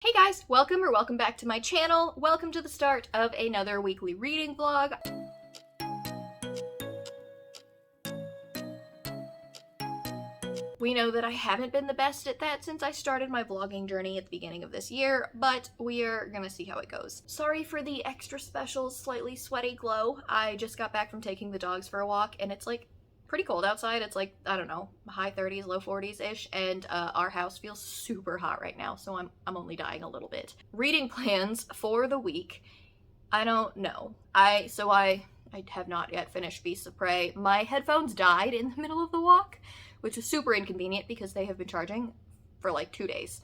Hey guys, welcome back to my channel. Welcome to the start of another weekly reading vlog. We know that I haven't been the best at that since I started my vlogging journey at the beginning of this year, but we are gonna see how it goes. Sorry for the extra special, slightly sweaty glow. I just got back from taking the dogs for a walk and it's like pretty cold outside. It's like, I don't know, high 30s, low 40s-ish, and our house feels super hot right now, so I'm only dying a little bit. Reading plans for the week. I don't know. I have not yet finished Beasts of Prey. My headphones died in the middle of the walk, which was super inconvenient because they have been charging for like 2 days.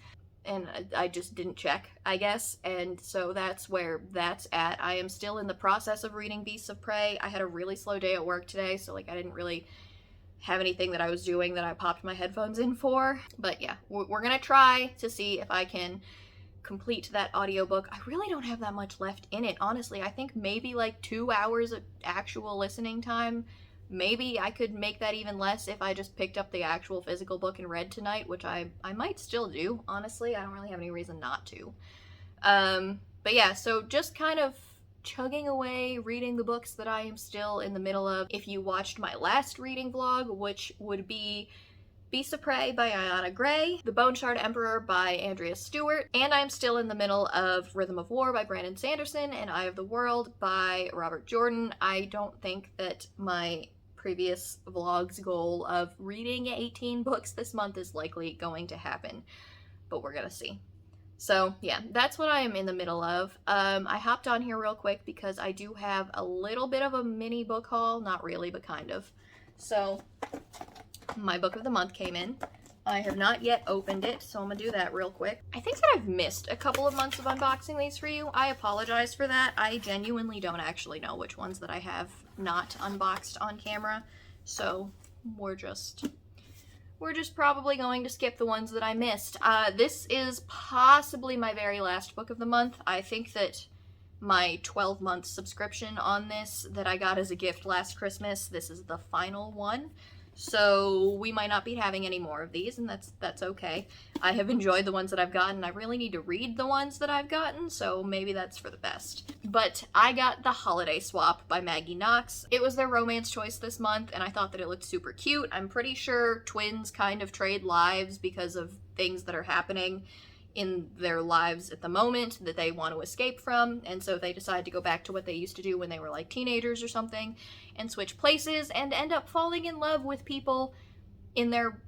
And I just didn't check, I guess, and so that's where that's at. I am still in the process of reading Beasts of Prey. I had a really slow day at work today, so like I didn't really have anything that I was doing that I popped my headphones in for. But yeah, we're gonna try to see if I can complete that audiobook. I really don't have that much left in it, honestly. I think maybe like 2 hours of actual listening time. Maybe I could make that even less if I just picked up the actual physical book and read tonight, which I might still do, honestly. I don't really have any reason not to. But yeah, so just kind of chugging away, reading the books that I am still in the middle of. If you watched my last reading vlog, which would be Beasts of Prey by Ayanna Gray, The Boneshard Emperor by Andrea Stewart, and I'm still in the middle of Rhythm of War by Brandon Sanderson and Eye of the World by Robert Jordan. I don't think that my previous vlog's goal of reading 18 books this month is likely going to happen, but we're gonna see. So yeah, that's what I am in the middle of. I hopped on here real quick because I do have a little bit of a mini book haul, not really, but kind of. So my book of the month came in. I have not yet opened it, so I'm gonna do that real quick. I think that I've missed a couple of months of unboxing these for you. I apologize for that. I genuinely don't actually know which ones that I have not unboxed on camera, so we're just probably going to skip the ones that I missed. This is possibly my very last book of the month. I think that my 12-month subscription on this that I got as a gift last Christmas, this is the final one. So we might not be having any more of these, and that's okay. I have enjoyed the ones that I've gotten. I really need to read the ones that I've gotten, so maybe that's for the best. But I got The Holiday Swap by Maggie Knox. It was their romance choice this month, and I thought that it looked super cute. I'm pretty sure twins kind of trade lives because of things that are happening in their lives at the moment that they want to escape from, and so they decide to go back to what they used to do when they were like teenagers or something and switch places and end up falling in love with people in their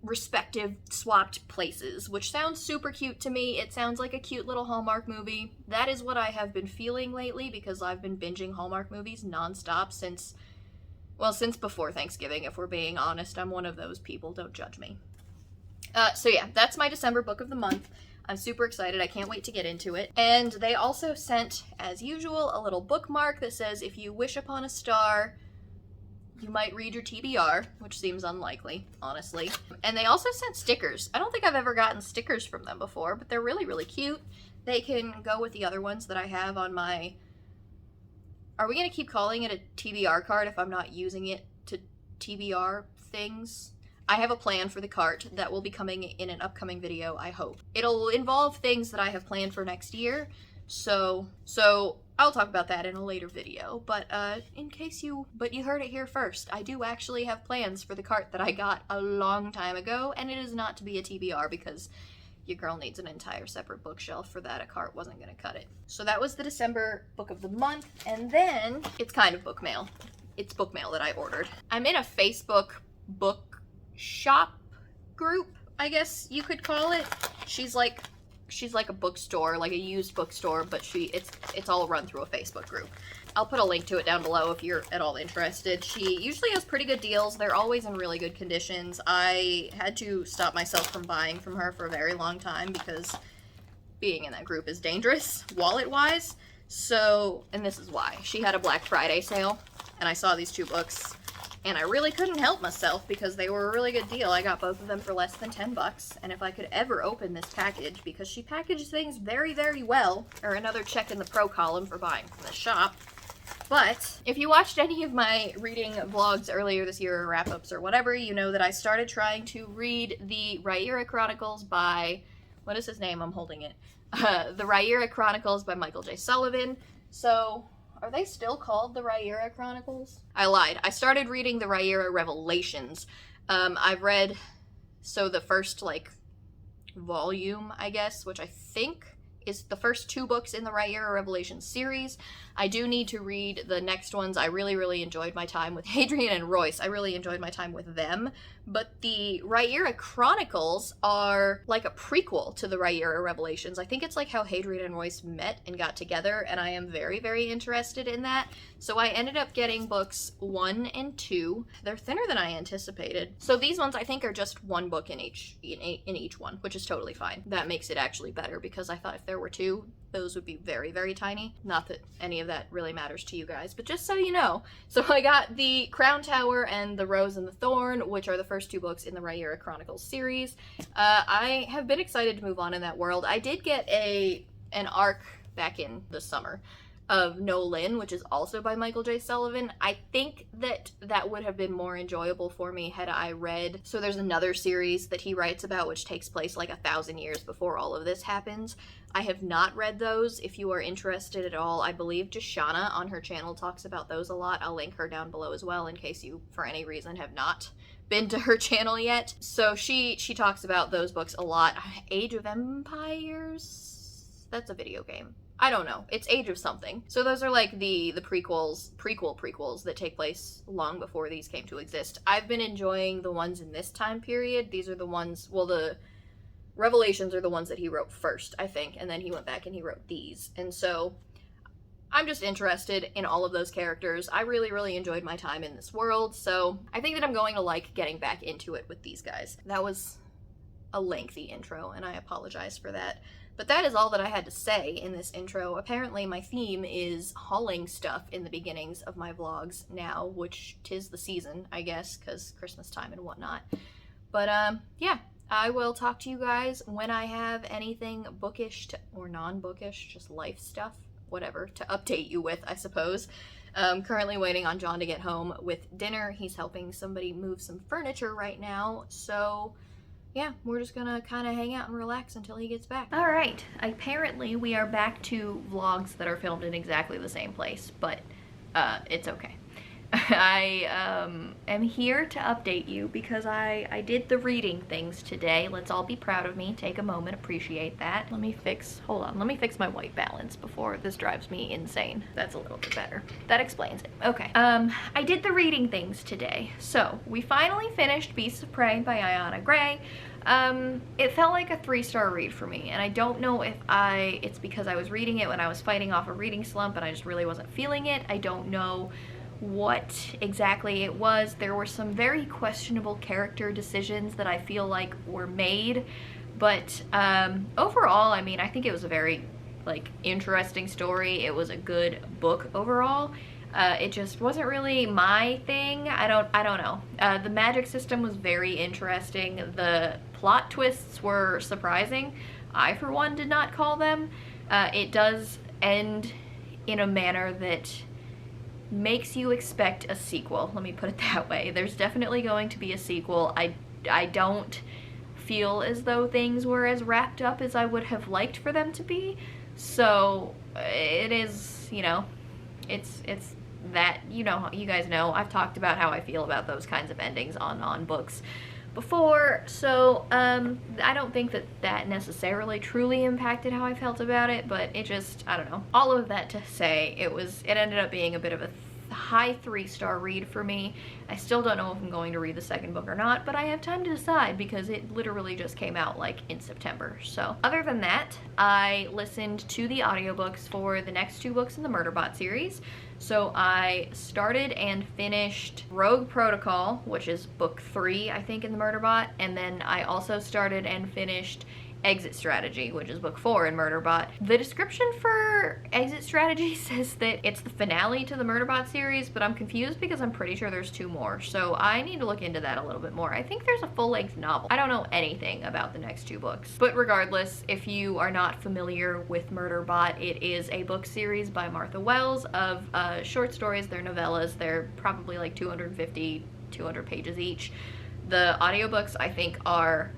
respective swapped places, which sounds super cute to me. It sounds like a cute little Hallmark movie. That is what I have been feeling lately because I've been binging Hallmark movies nonstop since before Thanksgiving, if we're being honest. I'm one of those people, don't judge me. So yeah, that's my December book of the month. I'm super excited. I can't wait to get into it. And they also sent, as usual, a little bookmark that says, if you wish upon a star, you might read your TBR, which seems unlikely, honestly. And they also sent stickers. I don't think I've ever gotten stickers from them before, but they're really, really cute. They can go with the other ones that I have on my... Are we going to keep calling it a TBR card if I'm not using it to TBR things? I have a plan for the cart that will be coming in an upcoming video, I hope. It'll involve things that I have planned for next year, so I'll talk about that in a later video. But you heard it here first. I do actually have plans for the cart that I got a long time ago, and it is not to be a TBR because your girl needs an entire separate bookshelf for that. A cart wasn't gonna cut it. So that was the December book of the month, and then it's kind of book mail. It's book mail that I ordered. I'm in a Facebook book shop group, I guess you could call it. She's like a bookstore, like a used bookstore, but it's all run through a Facebook group. I'll put a link to it down below if you're at all interested. She usually has pretty good deals. They're always in really good conditions. I had to stop myself from buying from her for a very long time because being in that group is dangerous, wallet-wise. So, and this is why. She had a Black Friday sale, and I saw these 2 books, and I really couldn't help myself because they were a really good deal. I got both of them for less than 10 bucks. And if I could ever open this package, because she packaged things very, very well, or another check in the pro column for buying from the shop. But if you watched any of my reading vlogs earlier this year or wrap-ups or whatever, you know that I started trying to read the Raira Chronicles by, what is his name? I'm holding it. The Raira Chronicles by Michael J. Sullivan. So, are they still called the Raira Chronicles? I lied. I started reading the Raira Revelations. I've read, the first, volume, I guess, which I think is the first 2 books in the Raira Revelations series. I do need to read the next ones. I really, really enjoyed my time with Hadrian and Royce. I really enjoyed my time with them. But the Raira Chronicles are like a prequel to the Raira Revelations. I think it's like how Hadrian and Royce met and got together, and I am very, very interested in that. So I ended up getting books 1 and 2. They're thinner than I anticipated. So these ones I think are just 1 book in each one, which is totally fine. That makes it actually better, because I thought if there were 2, those would be very, very tiny. Not that any of that really matters to you guys, but just so you know. So I got the Crown Tower and the Rose and the Thorn, which are the first 2 books in the Raira Chronicles series. I have been excited to move on in that world. I did get an arc back in the summer of No Lynn, which is also by Michael J. Sullivan. I think that would have been more enjoyable for me had I read. So there's another series that he writes about which takes place like 1,000 years before all of this happens. I have not read those. If you are interested at all, I believe Jashana on her channel talks about those a lot. I'll link her down below as well in case you, for any reason, have not been to her channel yet. So she talks about those books a lot. Age of Empires? That's a video game. I don't know. It's Age of something. So those are like the prequels that take place long before these came to exist. I've been enjoying the ones in this time period. These are the ones, well, the Revelations are the ones that he wrote first, I think, and then he went back and he wrote these. And so I'm just interested in all of those characters. I really, really enjoyed my time in this world, so I think that I'm going to like getting back into it with these guys. That was a lengthy intro, and I apologize for that. But that is all that I had to say in this intro. Apparently my theme is hauling stuff in the beginnings of my vlogs now, which 'tis the season, I guess, because Christmas time and whatnot. But yeah, I will talk to you guys when I have anything bookish or non-bookish, just life stuff, whatever, to update you with, I suppose. Currently waiting on John to get home with dinner. He's helping somebody move some furniture right now, so yeah, we're just gonna kind of hang out and relax until he gets back. All right, apparently we are back to vlogs that are filmed in exactly the same place, but it's okay. I am here to update you because I did the reading things today. Let's all be proud of me. Take a moment, appreciate that. Let me fix my white balance before this drives me insane. That's a little bit better. That explains it. Okay. I did the reading things today. So we finally finished Beasts of Prey by Ayanna Gray. It felt like a 3-star read for me, and I don't know if it's because I was reading it when I was fighting off a reading slump and I just really wasn't feeling it. I don't know what exactly it was. There were some very questionable character decisions that I feel like were made, but overall, I mean, I think it was a very interesting story. It was a good book overall. It just wasn't really my thing. I don't know. The magic system was very interesting. The plot twists were surprising. I, for one, did not call them. It does end in a manner that makes you expect a sequel. Let me put it that way. There's definitely going to be a sequel. I don't feel as though things were as wrapped up as I would have liked for them to be. So it is, you know, it's that, you know, you guys know I've talked about how I feel about those kinds of endings on books before, so I don't think that necessarily truly impacted how I felt about it, but it just, I don't know. All of that to say, it ended up being a bit of a high 3-star read for me. I still don't know if I'm going to read the second book or not, but I have time to decide because it literally just came out in September. So other than that, I listened to the audiobooks for the next 2 books in the Murderbot series. So I started and finished Rogue Protocol, which is book 3, I think, in the Murderbot, and then I also started and finished Exit Strategy, which is book 4 in Murderbot. The description for Exit Strategy says that it's the finale to the Murderbot series, but I'm confused because I'm pretty sure there's 2 more, so I need to look into that a little bit more. I think there's a full-length novel. I don't know anything about the next 2 books, but regardless, if you are not familiar with Murderbot, it is a book series by Martha Wells of short stories. They're novellas. They're probably 250, 200 pages each. The audiobooks, I think, are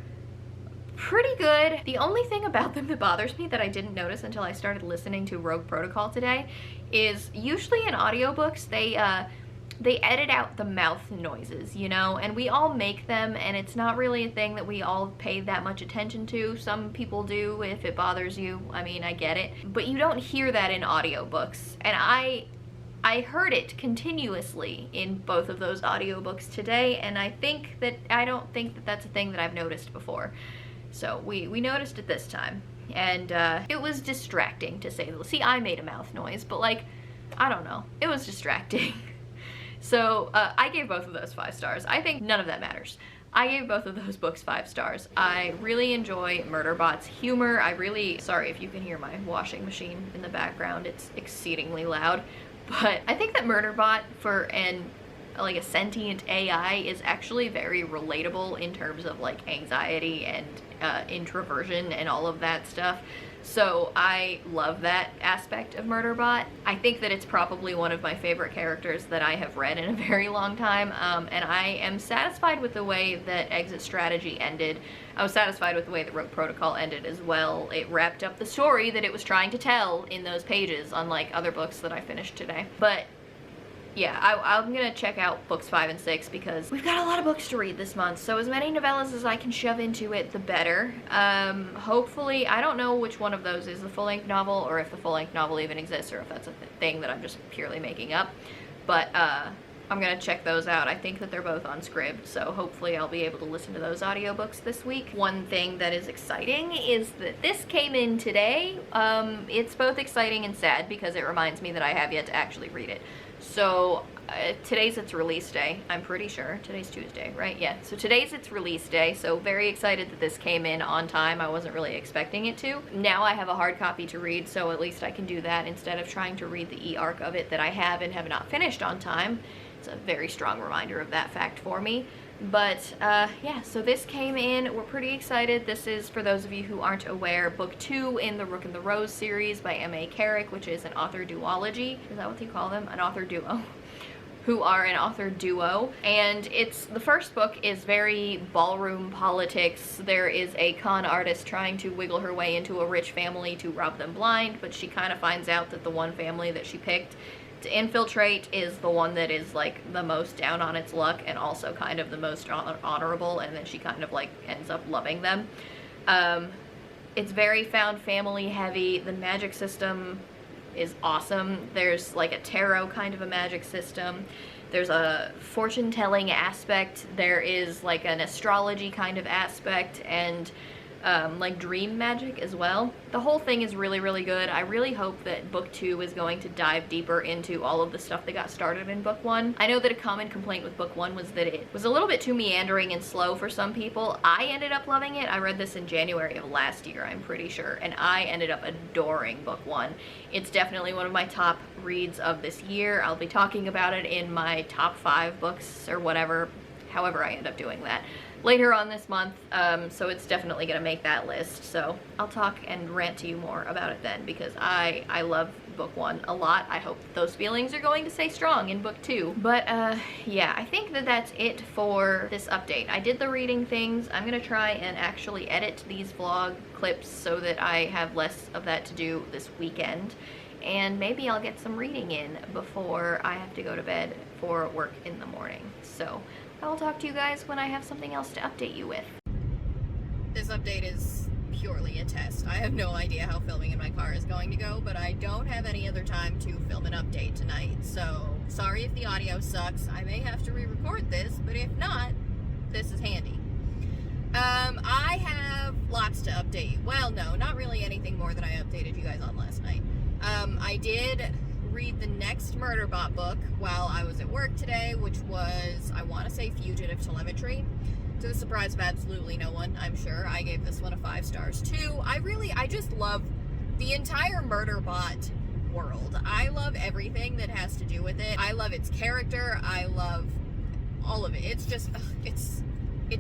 pretty good. The only thing about them that bothers me that I didn't notice until I started listening to Rogue Protocol today is usually in audiobooks they edit out the mouth noises, you know, and we all make them, and it's not really a thing that we all pay that much attention to. Some people do if it bothers you. I mean, I get it. But you don't hear that in audiobooks. And I heard it continuously in both of those audiobooks today, and I don't think that that's a thing that I've noticed before. So we noticed it this time, and it was distracting, to say the least. See, I made a mouth noise, but like, I don't know. It was distracting. So I gave both of those 5 stars. I think none of that matters. I gave both of those books 5 stars. I really enjoy Murderbot's humor. Sorry if you can hear my washing machine in the background. It's exceedingly loud. But I think that Murderbot, for like a sentient AI, is actually very relatable in terms of like anxiety and introversion and all of that stuff. So I love that aspect of Murderbot. I think that it's probably one of my favorite characters that I have read in a very long time, and I am satisfied with the way that Exit Strategy ended. I was satisfied with the way that Rogue Protocol ended as well. It wrapped up the story that it was trying to tell in those pages, unlike other books that I finished today. But yeah, I'm gonna check out books 5 and 6 because we've got a lot of books to read this month, so as many novellas as I can shove into it, the better. Hopefully, I don't know which one of those is the full-length novel, or if the full-length novel even exists, or if that's a thing that I'm just purely making up, but I'm gonna check those out. I think that they're both on Scribd, so hopefully I'll be able to listen to those audiobooks this week. One thing that is exciting is that this came in today. It's both exciting and sad because it reminds me that I have yet to actually read it. So today's its release day, I'm pretty sure. Today's Tuesday, right? Yeah, so today's its release day, so very excited that this came in on time. I wasn't really expecting it to. Now I have a hard copy to read, so at least I can do that instead of trying to read the e-arc of it that I have and have not finished on time. It's a very strong reminder of that fact for me. But yeah, so this came in. We're pretty excited. This is, for those of you who aren't aware, book 2 in the Rook and the Rose series by M.A. Carrick, which is an author duology. Is that what you call them? An author duo. Who are an author duo, and the first book is very ballroom politics. There is a con artist trying to wiggle her way into a rich family to rob them blind, but she kind of finds out that the one family that she picked to infiltrate is the one that is like the most down on its luck and also kind of the most honorable, and then she kind of like ends up loving them. It's very found family heavy. The magic system is awesome. There's like a tarot kind of a magic system. There's a fortune telling aspect. There is like an astrology kind of aspect, and like dream magic as well. The whole thing is really, really good. I really hope that book 2 is going to dive deeper into all of the stuff that got started in book 1. I know that a common complaint with book 1 was that it was a little bit too meandering and slow for some people. I ended up loving it. I read this in January of last year, I'm pretty sure, and I ended up adoring book 1. It's definitely one of my top reads of this year. I'll be talking about it in my top 5 books or whatever, however I end up doing that, later on this month, so it's definitely gonna make that list. So I'll talk and rant to you more about it then, because I love book 1 a lot. I hope those feelings are going to stay strong in book 2. But yeah, I think that that's it for this update. I did the reading things. I'm gonna try and actually edit these vlog clips so that I have less of that to do this weekend, and maybe I'll get some reading in before I have to go to bed for work in the morning. So I will talk to you guys when I have something else to update you with. This update is purely a test. I have no idea how filming in my car is going to go, but I don't have any other time to film an update tonight, so sorry if the audio sucks. I may have to re-record this, but if not, this is handy. I have lots to update you. Well, no, not really anything more than I updated you guys on last night. I did read the next Murderbot book while I was at work today, which was, I want to say, Fugitive Telemetry. To the surprise of absolutely no one, I'm sure. I gave this one a 5 stars too. I just love the entire Murderbot world. I love everything that has to do with it. I love its character. I love all of it. It's just, it's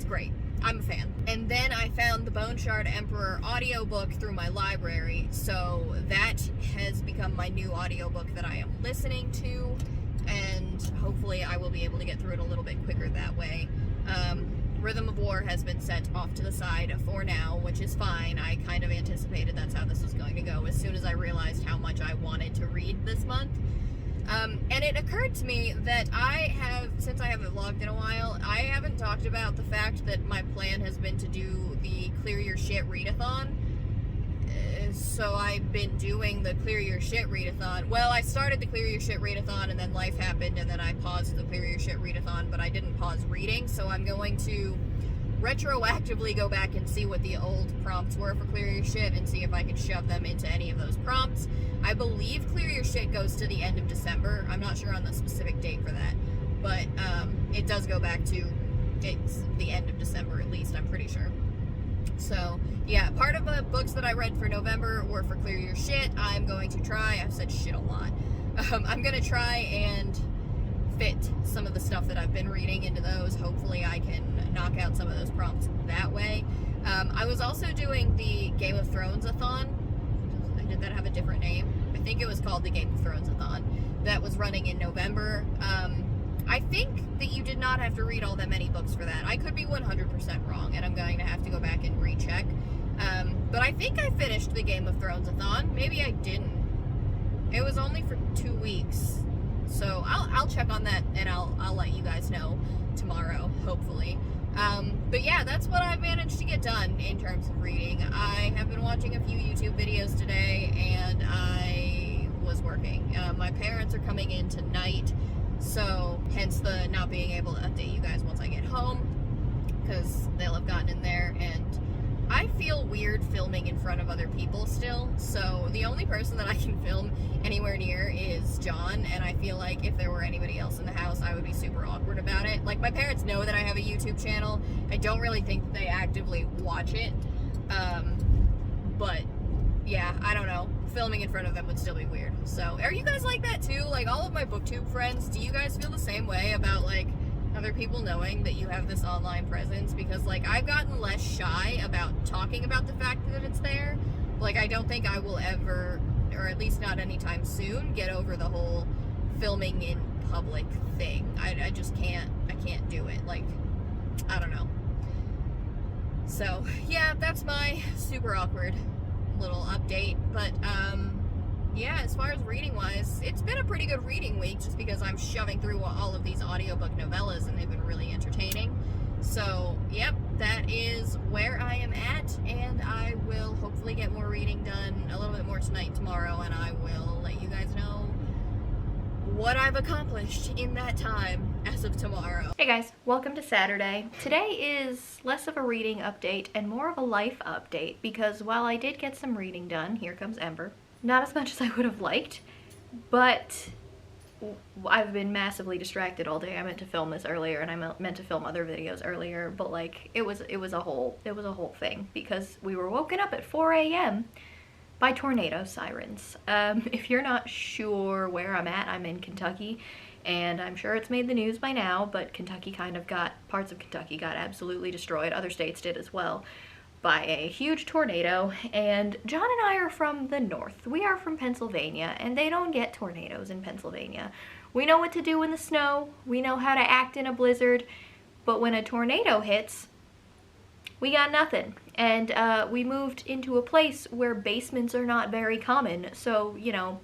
great. I'm a fan. And then I found the Boneshard Emperor audiobook through my library, so that has become my new audiobook that I am listening to, and hopefully I will be able to get through it a little bit quicker that way. Rhythm of War has been set off to the side for now, which is fine. I kind of anticipated that's how this was going to go as soon as I realized how much I wanted to read this month. And it occurred to me that since I haven't vlogged in a while, I haven't talked about the fact that my plan has been to do the Clear Your Shit readathon. So I've been doing the Clear Your Shit readathon. Well, I started the Clear Your Shit readathon and then life happened and then I paused the Clear Your Shit readathon, but I didn't pause reading, so I'm going to retroactively go back and see what the old prompts were for Clear Your Shit and see if I can shove them into any of those prompts. I believe Clear Your Shit goes to the end of December. I'm not sure on the specific date for that, but it does go back to it's the end of December at least, I'm pretty sure. So, yeah, part of the books that I read for November were for Clear Your Shit. I'm going to try, I've said shit a lot, I'm going to try and fit some of the stuff that I've been reading into those. Hopefully I can knock out some of those prompts that way. I was also doing the Game of Thrones-a-thon. Did that have a different name? I think it was called the Game of Thrones-a-thon. That was running in November. I think that you did not have to read all that many books for that. I could be 100% wrong, and I'm going to have to go back and recheck. But I think I finished the Game of Thrones-a-thon. Maybe I didn't. It was only for 2 weeks. So I'll check on that, and I'll let you guys know tomorrow, hopefully. But yeah, that's what I've managed to get done in terms of reading. I have been watching a few YouTube videos today, and I was working. My parents are coming in tonight, so hence the not being able to update you guys once I get home, because they'll have gotten in there, and I feel weird filming in front of other people still, so the only person that I can film anywhere near is John, and I feel like if there were anybody else in the house, I would be super awkward about it. Like, my parents know that I have a YouTube channel. I don't really think that they actively watch it, but yeah, I don't know. Filming in front of them would still be weird. So, are you guys like that too? Like, all of my booktube friends, do you guys feel the same way about, like, other people knowing that you have this online presence? Because, like, I've gotten less shy about talking about the fact that it's there. Like, I don't think I will ever, or at least not anytime soon, get over the whole filming in public thing. I just can't do it. Like, I don't know. So, yeah, that's my super awkward little update. But, yeah, as far as reading-wise, it's been a pretty good reading week just because I'm shoving through all of these audiobook novellas and they've been really entertaining. So, yep, that is where I am at, and I will hopefully get more reading done a little bit more tonight and tomorrow, and I will let you guys know what I've accomplished in that time as of tomorrow. Hey guys, welcome to Saturday. Today is less of a reading update and more of a life update, because while I did get some reading done, here comes Ember. Not as much as I would have liked, but I've been massively distracted all day. I meant to film this earlier, and I meant to film other videos earlier, but like it was a whole thing, because we were woken up at 4 a.m. by tornado sirens. If you're not sure where I'm at, I'm in Kentucky, and I'm sure it's made the news by now, but parts of Kentucky got absolutely destroyed. Other states did as well, by a huge tornado. And John and I are from the north. We are from Pennsylvania, and they don't get tornadoes in Pennsylvania. We know what to do in the snow, we know how to act in a blizzard, but when a tornado hits, we got nothing. And we moved into a place where basements are not very common, so, you know,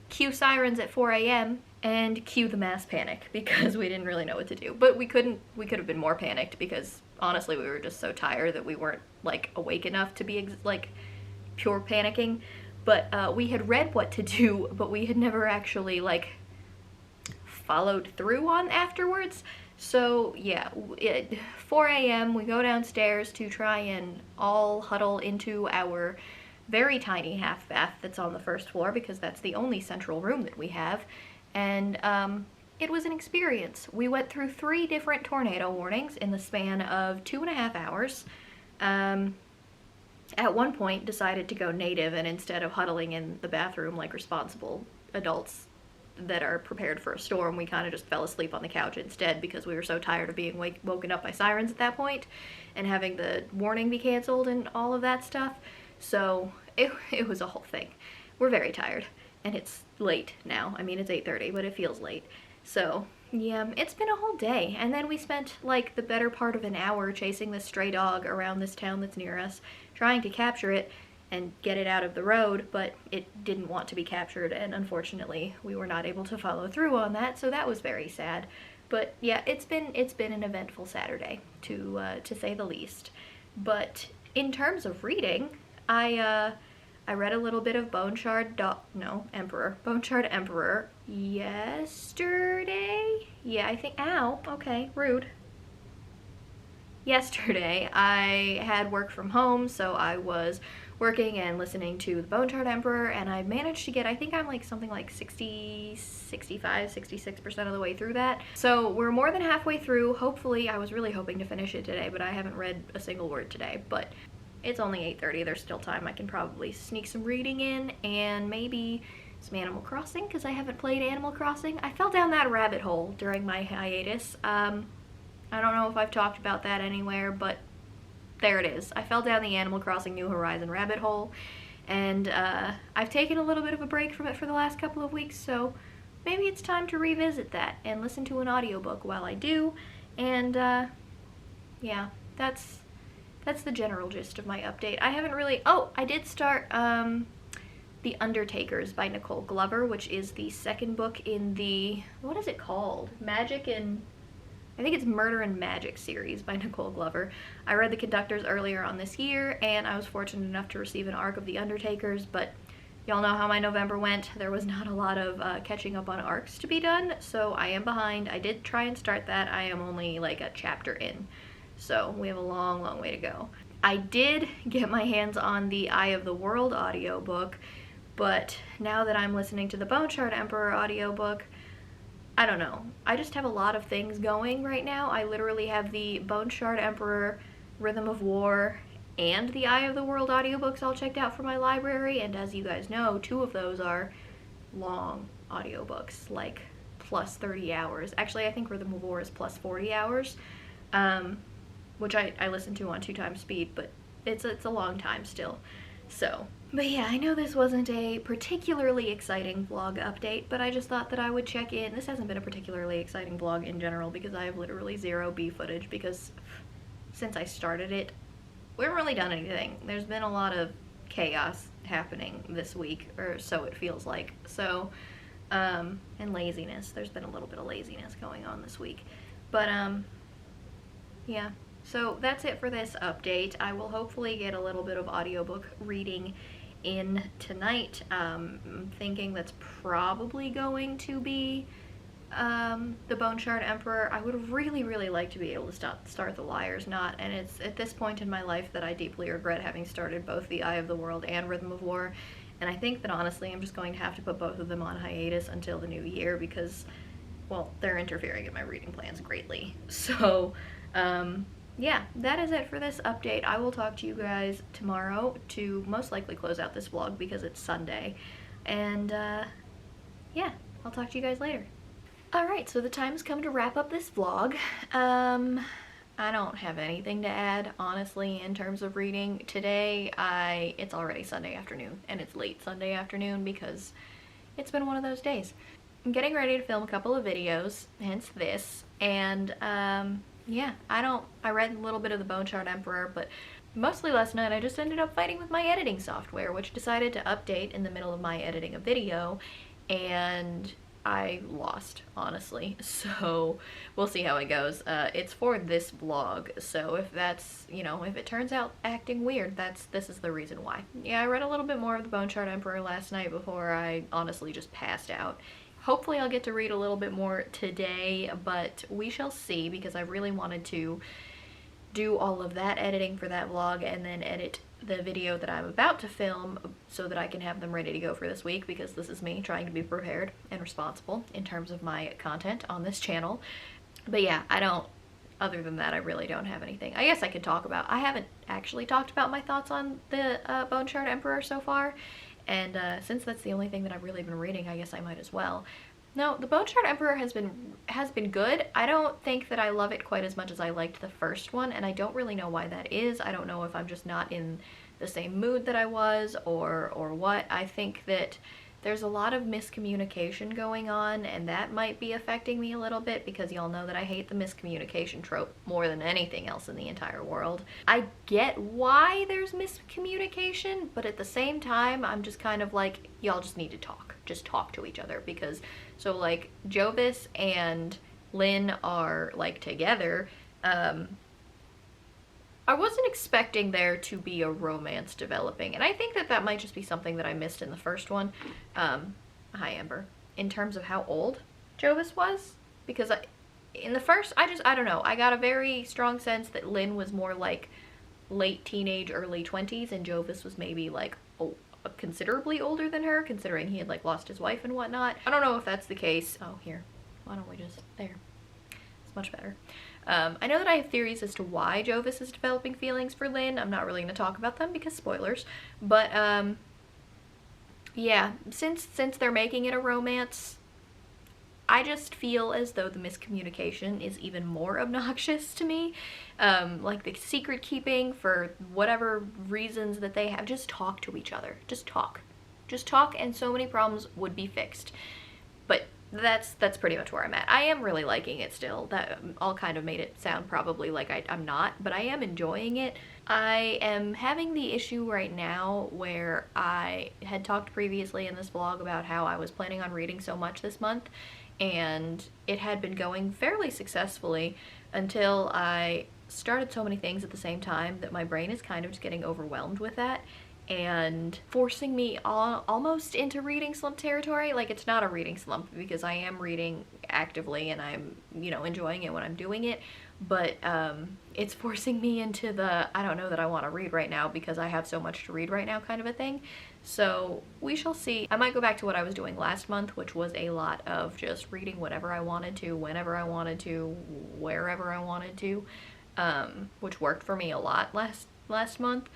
cue sirens at 4 a.m. and cue the mass panic, because we didn't really know what to do. But we could have been more panicked, because honestly we were just so tired that we weren't like awake enough to be like pure panicking. But we had read what to do, but we had never actually like followed through on afterwards. So yeah, 4 a.m. we go downstairs to try and all huddle into our very tiny half bath that's on the first floor, because that's the only central room that we have. And it was an experience. We went through 3 different tornado warnings in the span of 2.5 hours. At one point decided to go native, and instead of huddling in the bathroom like responsible adults that are prepared for a storm, we kind of just fell asleep on the couch instead, because we were so tired of being woken up by sirens at that point and having the warning be canceled and all of that stuff. So it was a whole thing. We're very tired, and it's late now. I mean, it's 8:30, but it feels late. So, yeah, it's been a whole day. And then we spent like the better part of an hour chasing this stray dog around this town that's near us, trying to capture it and get it out of the road, but it didn't want to be captured, and unfortunately we were not able to follow through on that, so that was very sad. But yeah, it's been an eventful Saturday, to say the least. But in terms of reading, I read a little bit of Boneshard Emperor yesterday? Yeah, I think, ow, okay, rude. Yesterday, I had work from home, so I was working and listening to the Boneshard Emperor, and I managed to get, I think I'm like something like 60, 65, 66% of the way through that. So we're more than halfway through. Hopefully, I was really hoping to finish it today, but I haven't read a single word today. But it's only 8:30, there's still time. I can probably sneak some reading in, and maybe some Animal Crossing, because I haven't played Animal Crossing. I fell down that rabbit hole during my hiatus. I don't know if I've talked about that anywhere, but there it is. I fell down the Animal Crossing New Horizon rabbit hole, and I've taken a little bit of a break from it for the last couple of weeks, so maybe it's time to revisit that and listen to an audiobook while I do. And yeah, that's the general gist of my update. I haven't really, I did start The Undertakers by Nicole Glover, which is the second book in the, what is it called? I think it's Murder and Magic series by Nicole Glover. I read The Conductors earlier on this year, and I was fortunate enough to receive an arc of The Undertakers, but y'all know how my November went. There was not a lot of catching up on arcs to be done, so I am behind. I did try and start that. I am only like a chapter in, so we have a long, long way to go. I did get my hands on the Eye of the World audiobook, but now that I'm listening to the Boneshard Emperor audiobook, I don't know. I just have a lot of things going right now. I literally have the Boneshard Emperor, Rhythm of War, and the Eye of the World audiobooks all checked out for my library, and as you guys know, 2 of those are long audiobooks, like plus 30 hours. Actually, I think Rhythm of War is plus 40 hours, which I listen to on 2 times speed, but it's a long time still. So, but yeah, I know this wasn't a particularly exciting vlog update, but I just thought that I would check in. This hasn't been a particularly exciting vlog in general because I have literally 0 B footage, because since I started it, we haven't really done anything. There's been a lot of chaos happening this week, or so it feels like. So, and laziness. There's been a little bit of laziness going on this week. But, yeah. So that's it for this update. I will hopefully get a little bit of audiobook reading in tonight. I'm thinking that's probably going to be the Boneshard Emperor. I would really, really like to be able to start The Liar's Knot, and it's at this point in my life that I deeply regret having started both The Eye of the World and Rhythm of War, and I think that honestly I'm just going to have to put both of them on hiatus until the new year because, well, they're interfering in my reading plans greatly. So, yeah, that is it for this update. I will talk to you guys tomorrow to most likely close out this vlog because it's Sunday. And, yeah, I'll talk to you guys later. Alright, so the time's come to wrap up this vlog. I don't have anything to add, honestly, in terms of reading. Today, it's already Sunday afternoon, and it's late Sunday afternoon because it's been one of those days. I'm getting ready to film a couple of videos, hence this, and, yeah, I read a little bit of the Boneshard Emperor, but mostly last night I just ended up fighting with my editing software, which decided to update in the middle of my editing a video, and I lost, honestly. So we'll see how it goes. It's for this vlog, so if that's, you know, if it turns out acting weird, this is the reason why. Yeah, I read a little bit more of the Boneshard Emperor last night before I honestly just passed out. Hopefully I'll get to read a little bit more today, but we shall see because I really wanted to do all of that editing for that vlog and then edit the video that I'm about to film so that I can have them ready to go for this week, because this is me trying to be prepared and responsible in terms of my content on this channel. But yeah, other than that, I really don't have anything. I guess I could talk about, I haven't actually talked about my thoughts on the Boneshard Emperor so far. And since that's the only thing that I've really been reading, I guess I might as well. No, the Boneshard Emperor has been good. I don't think that I love it quite as much as I liked the first one, and I don't really know why that is. I don't know if I'm just not in the same mood that I was or what. I think that there's a lot of miscommunication going on, and that might be affecting me a little bit because y'all know that I hate the miscommunication trope more than anything else in the entire world. I get why there's miscommunication, but at the same time, I'm just kind of like, y'all just need to talk. Just talk to each other, because, so like, Jovis and Lynn are like together. I wasn't expecting there to be a romance developing, and I think that that might just be something that I missed in the first one. Hi, Amber. In terms of how old Jovis was, because in the first, I don't know, I got a very strong sense that Lynn was more like late teenage, early 20s, and Jovis was maybe like considerably older than her, considering he had like lost his wife and whatnot. I don't know if that's the case. Oh, here. Why don't we just, there. It's much better. I know that I have theories as to why Jovis is developing feelings for Lynn. I'm not really going to talk about them because spoilers. But, yeah, since they're making it a romance, I just feel as though the miscommunication is even more obnoxious to me. Like the secret keeping for whatever reasons that they have. Just talk to each other. Just talk. Just talk, and so many problems would be fixed. But that's pretty much where I'm at. I am really liking it still. That all kind of made it sound probably like I'm not, but I am enjoying it. I am having the issue right now where I had talked previously in this vlog about how I was planning on reading so much this month, and it had been going fairly successfully until I started so many things at the same time that my brain is kind of just getting overwhelmed with that and forcing me almost into reading slump territory. Like, it's not a reading slump because I am reading actively and I'm, you know, enjoying it when I'm doing it, but it's forcing me into the I don't know that I want to read right now because I have so much to read right now kind of a thing. So we shall see. I might go back to what I was doing last month, which was a lot of just reading whatever I wanted to, whenever I wanted to, wherever I wanted to, which worked for me a lot last month.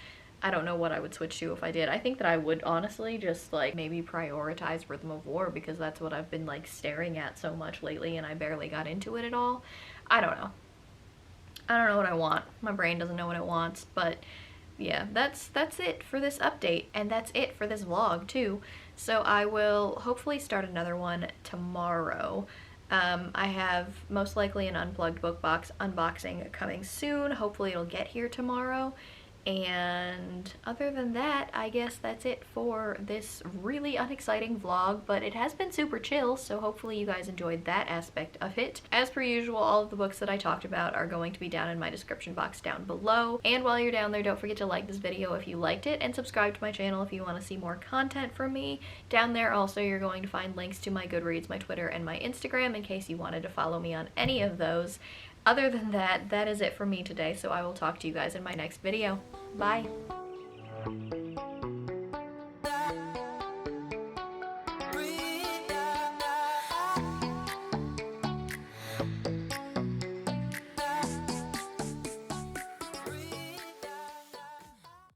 I don't know what I would switch to if I did. I think that I would honestly just like maybe prioritize Rhythm of War because that's what I've been like staring at so much lately and I barely got into it at all. I don't know. I don't know what I want. My brain doesn't know what it wants, but yeah, that's it for this update, and that's it for this vlog too. So I will hopefully start another one tomorrow. I have most likely an Unplugged book box unboxing coming soon. Hopefully it'll get here tomorrow. And other than that, I guess that's it for this really unexciting vlog, but it has been super chill, so hopefully you guys enjoyed that aspect of it. As per usual, all of the books that I talked about are going to be down in my description box down below. And while you're down there, don't forget to like this video if you liked it, and subscribe to my channel if you want to see more content from me. Down there also you're going to find links to my Goodreads, my Twitter, and my Instagram in case you wanted to follow me on any of those. Other than that, that is it for me today, so I will talk to you guys in my next video. Bye!